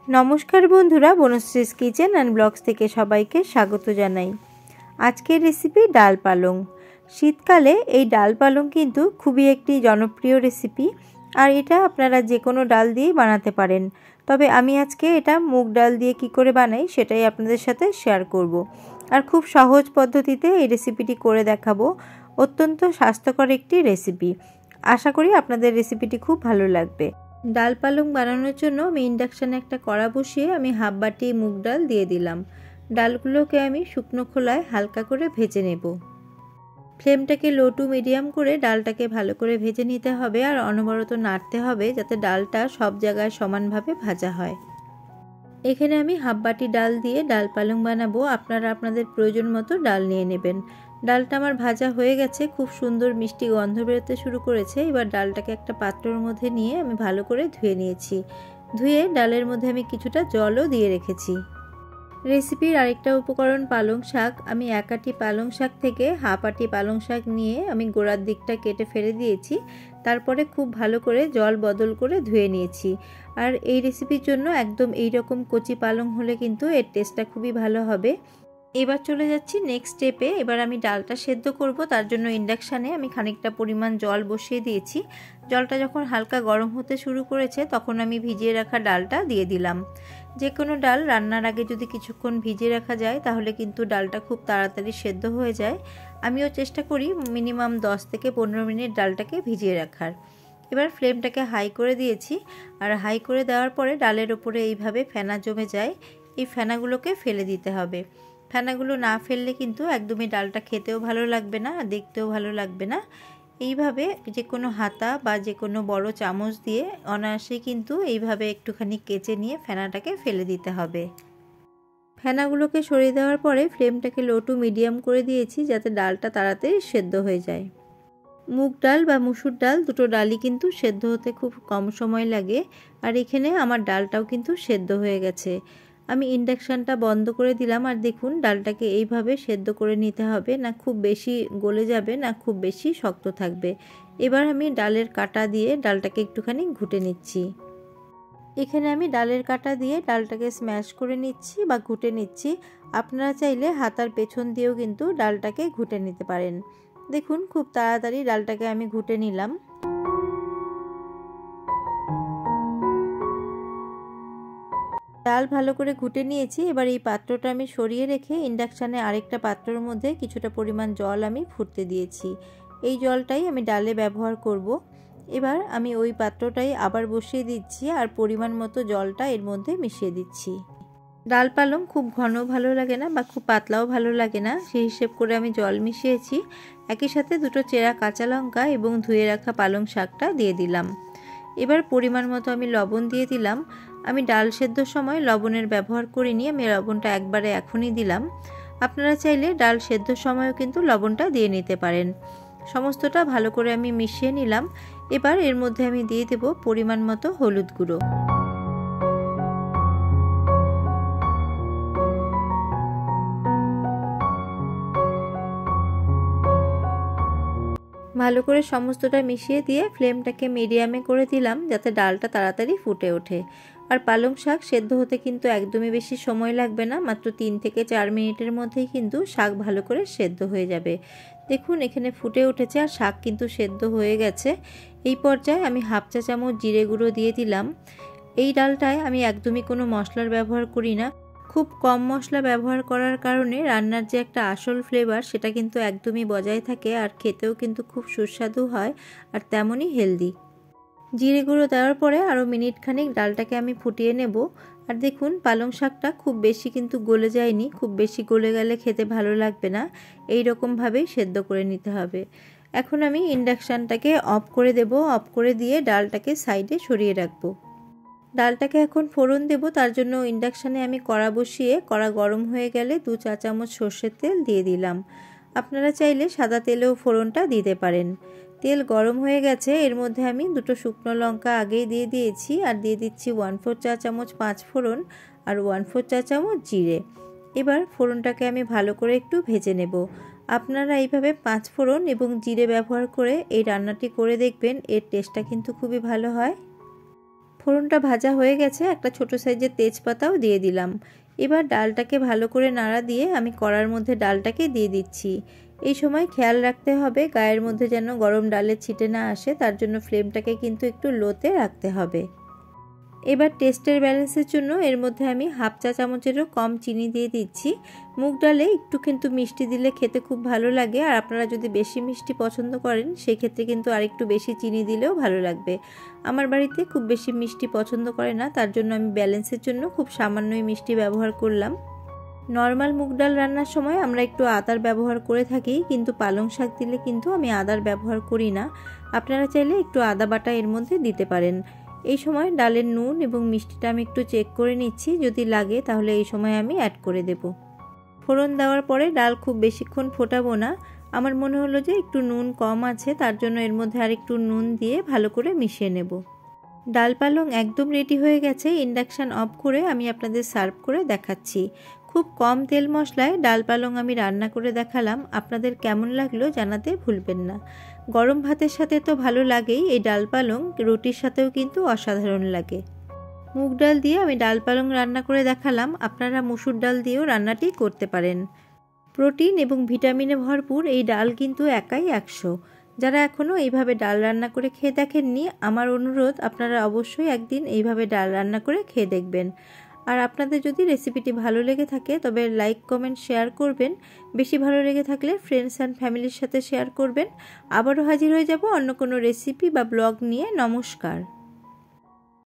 নমস্কার বন্ধুরা, বনশ্রীস kitchen and blogs থেকে সবাইকে স্বাগত জানাই। আজকের রেসিপি ডাল পালং। শীতকালে এই ডাল পালং কিন্তু খুবই একটি জনপ্রিয় রেসিপি, আর এটা আপনারা যে কোনো ডাল দিয়েই বানাতে পারেন। তবে আমি আজকে এটা মুগ ডাল দিয়ে কি করে বানাই সেটাই আপনাদের সাথে শেয়ার করব। আর খুব সহজ পদ্ধতিতে এই রেসিপিটি করে দেখাবো। অত্যন্ত স্বাস্থ্যকর একটি রেসিপি। আশা করি আপনাদের রেসিপিটি খুব ভালো লাগবে। ডাল পালং বানানোর জন্য আমি ইন্ডাকশানে একটা কড়া বসিয়ে আমি হাফ বাটি মুগ ডাল দিয়ে দিলাম। ডালগুলোকে আমি শুকনো খোলায় হালকা করে ভেজে নেব। ফ্লেমটাকে লো টু মিডিয়াম করে ডালটাকে ভালো করে ভেজে নিতে হবে, আর অনবরত নাড়তে হবে যাতে ডালটা সব জায়গায় সমানভাবে ভাজা হয়। এখানে আমি হাফ বাটি ডাল দিয়ে ডাল পালং বানাবো। আপনারা আপনাদের প্রয়োজন মতো ডাল নিয়ে নেবেন। ডালটা আমার ভাজা হয়ে গেছে, খুব সুন্দর মিষ্টি গন্ধ বেরোতে শুরু করেছে। এবার ডালটাকে একটা পাত্রের মধ্যে নিয়ে আমি ভালো করে ধুয়ে নিয়েছি। ধুয়ে ডালের মধ্যে আমি কিছুটা জলও দিয়ে রেখেছি। রেসিপির আরেকটা উপকরণ পালং শাক। আমি এক আটি পালং শাক থেকে হাফ আটি পালং শাক নিয়ে আমি গোড়ার দিকটা কেটে ফেলে দিয়েছি। তারপরে খুব ভালো করে জল বদল করে ধুয়ে নিয়েছি। আর এই রেসিপির জন্য একদম এই রকম কচি পালং হলে কিন্তু এর টেস্টটা খুবই ভালো হবে। এবার চলে যাচ্ছি নেক্সট স্টেপে। এবার আমি ডালটা সেদ্ধ করব। তার জন্য ইন্ডাকশানে আমি খানিকটা পরিমাণ জল বসিয়ে দিয়েছি। জলটা যখন হালকা গরম হতে শুরু করেছে তখন আমি ভিজিয়ে রাখা ডালটা দিয়ে দিলাম। যে কোনো ডাল রান্নার আগে যদি কিছুক্ষণ ভিজিয়ে রাখা যায় তাহলে কিন্তু ডালটা খুব তাড়াতাড়ি সেদ্ধ হয়ে যায়। আমিও চেষ্টা করি মিনিমাম 10 থেকে 15 মিনিট ডালটাকে ভিজিয়ে রাখার। এবার ফ্লেমটাকে হাই করে দিয়েছি, আর হাই করে দেওয়ার পরে ডালের ওপরে এইভাবে ফেনা জমে যায়। এই ফেনাগুলোকে ফেলে দিতে হবে। ফেনাগুলো না ফেললে কিন্তু একদমই ডালটা খেতেও ভালো লাগবে না, আর দেখতেও ভালো লাগবে না। এইভাবে যে কোনো হাতা বা যে কোনো বড় চামচ দিয়ে অনায়াসেই কিন্তু এইভাবে একটুখানি কেচে নিয়ে ফেনাটাকে ফেলে দিতে হবে। ফেনাগুলোকে সরিয়ে দেওয়ার পরে ফ্লেমটাকে লো টু মিডিয়াম করে দিয়েছি যাতে ডালটা তাড়াতাড়ি সেদ্ধ হয়ে যায়। মুগ ডাল বা মুসুর ডাল দুটো ডালই কিন্তু সেদ্ধ হতে খুব কম সময় লাগে, আর এখানে আমার ডালটাও কিন্তু সেদ্ধ হয়ে গেছে। আমি ইন্ডাকশানটা বন্ধ করে দিলাম, আর দেখুন ডালটাকে এইভাবে সেদ্ধ করে নিতে হবে, না খুব বেশি গলে যাবে না খুব বেশি শক্ত থাকবে। এবার আমি ডালের কাঁটা দিয়ে ডালটাকে একটুখানি ঘুটে নিচ্ছি। এখানে আমি ডালের কাঁটা দিয়ে ডালটাকে স্ম্যাশ করে নিচ্ছি বা ঘুটে নিচ্ছি। আপনারা চাইলে হাতার পেছন দিয়েও কিন্তু ডালটাকে ঘুটে নিতে পারেন। দেখুন খুব তাড়াতাড়ি ডালটাকে আমি ঘুটে নিলাম। ডাল ভালো করে ঘুটে নিয়েছি। এবার এই পাত্রটা আমি সরিয়ে রেখে ইন্ডাকশানে আরেকটা পাত্রের মধ্যে কিছুটা পরিমাণ জল আমি ফুটতে দিয়েছি। এই জলটাই আমি ডালে ব্যবহার করব। এবার আমি ওই পাত্রটাই আবার বসিয়ে দিচ্ছি, আর পরিমাণ মতো জলটা এর মধ্যে মিশিয়ে দিচ্ছি। ডাল পালং খুব ঘন ভালো লাগে না বা খুব পাতলাও ভালো লাগে না, সেই হিসেব করে আমি জল মিশিয়েছি। একই সাথে দুটো চেরা কাঁচা লঙ্কা এবং ধুয়ে রাখা পালং শাকটা দিয়ে দিলাম। এবার পরিমাণ মতো আমি লবণ দিয়ে দিলাম। আমি ডাল সেদ্ধর সময় লবণের ব্যবহার করিনি, আমি লবণটা একবারে এখনই দিলাম। আপনারা চাইলে ডাল সেদ্ধর সময়ও কিন্তু লবণটা দিয়ে নিতে পারেন। সমস্তটা ভালো করে আমি মিশিয়ে নিলাম। এবার এর মধ্যে আমি দিয়ে দেব পরিমাণ মতো হলুদ গুঁড়ো। ভালো করে সমস্তটা মিশিয়ে দিয়ে ফ্লেমটাকে মিডিয়ামে করে দিলাম যাতে ডালটা তাড়াতাড়ি ফুটে ওঠে। আর পালং শাক সেদ্ধ হতে কিন্তু একদমই বেশি সময় লাগবে না, মাত্র 3 থেকে 4 মিনিটের মধ্যেই কিন্তু শাক ভালো করে সেদ্ধ হয়ে যাবে। দেখুন এখানে ফুটে উঠেছে আর শাক কিন্তু সেদ্ধ হয়ে গেছে। এই পর্যায়ে আমি হাফ চা চামচ জিরে গুঁড়ো দিয়ে দিলাম। এই ডালটায় আমি একদমই কোনো মশলার ব্যবহার করি না। খুব কম মশলা ব্যবহার করার কারণে রান্নার যে একটা আসল ফ্লেভার সেটা কিন্তু একদমই বজায় থাকে, আর খেতেও কিন্তু খুব সুস্বাদু হয় আর তেমনই হেলদি। জিরে গুঁড়ো দেওয়ার পরে আরও মিনিট খানিক ডালটাকে আমি ফুটিয়ে নেব। আর দেখুন পালং শাকটা খুব বেশি কিন্তু গলে যায়নি, খুব বেশি গলে গেলে খেতে ভালো লাগবে না। এই রকমভাবেই সেদ্ধ করে নিতে হবে। এখন আমি ইন্ডাকশানটাকে অফ করে দেব। অফ করে দিয়ে ডালটাকে সাইডে সরিয়ে রাখবো। ডালটাকে এখন ফোড়ন দেব। তার জন্য ইন্ডাকশানে আমি কড়া বসিয়ে কড়া গরম হয়ে গেলে 2 চা চামচ সর্ষের তেল দিয়ে দিলাম। আপনারা চাইলে সাদা তেলেও ফোড়নটা দিতে পারেন। তেল গরম হয়ে গেছে, এর মধ্যে আমি দুটো শুকনো লঙ্কা আগেই দিয়ে দিয়েছি, আর দিয়ে দিচ্ছি 1/4 চা চামচ 5 ফোড়ন আর 1/4 চা চামচ জিরে। এবার ফোড়নটাকে আমি ভালো করে একটু ভেজে নেব। আপনারা এইভাবে 5 ফোড়ন এবং জিরে ব্যবহার করে এই রান্নাটি করে দেখবেন, এর টেস্টটা কিন্তু খুবই ভালো হয়। ফোড়নটা ভাজা হয়ে গেছে, একটা ছোট সাইজের তেজপাতাও দিয়ে দিলাম। এবার ডালটাকে ভালো করে নাড়া দিয়ে আমি কড়ার মধ্যে ডালটাকে দিয়ে দিচ্ছি। এই সময় খেয়াল রাখতে হবে গায়ের মধ্যে যেন গরম ডালের ছিটে না আসে, তার জন্য ফ্লেমটাকে কিন্তু একটু লোতে রাখতে হবে। এবার টেস্টের ব্যালেন্সের জন্য এর মধ্যে আমি হাফ চা চামচেরও কম চিনি দিয়ে দিচ্ছি। মুগ ডালে একটু কিন্তু মিষ্টি দিলে খেতে খুব ভালো লাগে, আর আপনারা যদি বেশি মিষ্টি পছন্দ করেন সেক্ষেত্রে কিন্তু আরেকটু বেশি চিনি দিলেও ভালো লাগবে। আমার বাড়িতে খুব বেশি মিষ্টি পছন্দ করে না, তার জন্য আমি ব্যালেন্সের জন্য খুব সামান্যই মিষ্টি ব্যবহার করলাম। নর্মাল মুগ ডাল রান্নার সময় আমরা একটু আদার ব্যবহার করে থাকি, কিন্তু পালং শাক দিলে কিন্তু আমি আদার ব্যবহার করি না। আপনারা চাইলে একটু আদা বাটা এর মধ্যে দিতে পারেন। এই সময় ডালের নুন এবং মিষ্টিটা আমি একটু চেক করে নিচ্ছি, যদি লাগে তাহলে এই সময় আমি অ্যাড করে দেব। ফোড়ন দেওয়ার পরে ডাল খুব বেশিক্ষণ ফোটাবো না। আমার মনে হলো যে একটু নুন কম আছে, তার জন্য এর মধ্যে আর একটু নুন দিয়ে ভালো করে মিশিয়ে নেব। ডাল পালং একদম রেডি হয়ে গেছে। ইন্ডাকশান অফ করে আমি আপনাদের সার্ভ করে দেখাচ্ছি। খুব কম তেল মশলায় ডাল পালং আমি রান্না করে দেখালাম। আপনাদের কেমন লাগলো জানাতে ভুলবেন না। গরম ভাতের সাথে তো ভালো লাগেই, এই ডাল পালং রুটির সাথেও কিন্তু অসাধারণ লাগে। মুগ ডাল দিয়ে আমি ডাল পালং রান্না করে দেখালাম, আপনারা মসুর ডাল দিয়েও রান্নাটি করতে পারেন। প্রোটিন এবং ভিটামিনে ভরপুর এই ডাল কিন্তু একাই 100। যারা এখনও এইভাবে ডাল রান্না করে খেয়ে দেখেননি, আমার অনুরোধ আপনারা অবশ্যই একদিন এইভাবে ডাল রান্না করে খেয়ে দেখবেন। আর আপনাদের যদি রেসিপিটি ভালো লেগে থাকে তবে লাইক কমেন্ট শেয়ার করবেন। বেশি ভালো লেগে থাকলে ফ্রেন্ডস অ্যান্ড ফ্যামিলির সাথে শেয়ার করবেন। আবারও হাজির হয়ে যাব অন্য কোনো রেসিপি বা ব্লগ নিয়ে। নমস্কার।